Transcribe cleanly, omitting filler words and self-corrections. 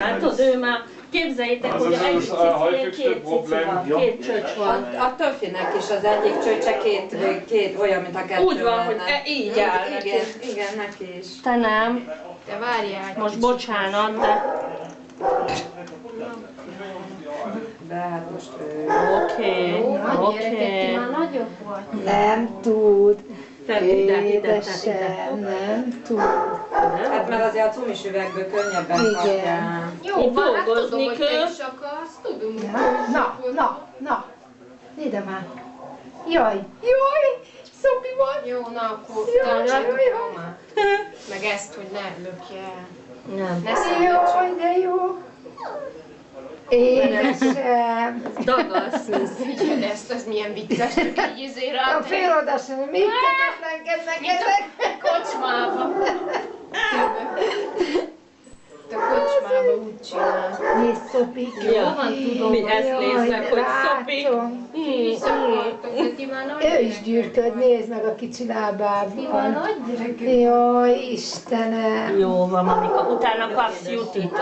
Látod, ő már, képzeljétek, hogy egy két cici van, két csöcs van. A Töfinek is az egyik csöcse két olyan, mint a kettő. Úgy van, hogy így áll neki. Igen, neki is. Te nem. Te várjál. Most bocsánat, de... De hát most ő... Oké. Már nagyobb volt. Nem tud. Te ide. Édesem, nem tud. Hát mert azért a cumis üvegből könnyebben Igen. kapja. Jó, Itt van, hát dolgozni tudom, hogy te kell. is akarsz, tudunk. Na. Ide már. Jaj, Szopi van. Jó, na akkor Jaj, tartsátok jaj. már. Meg ezt, hogy ne lökje el. Nem. Ne szívja Jaj, de jó. Édesem. Dagasz. Figyeld ezt, ez milyen vicces, csak így izé rá. A féloldasra, mit kedvetlenkednek ezek? Kocsmába. Te kocsmába úgy csinál. Nézd, Szopik. Ja. Van, tudom, Mi ezt néznek, hogy Szopik. látom. Is akartok, de ti már nagy Ő is gyűrköd, nézd meg a kicsi lábában. Ti már nagy gyerekek. Jaj, Istenem. Jó van, Monika. Utána kapsz jutit.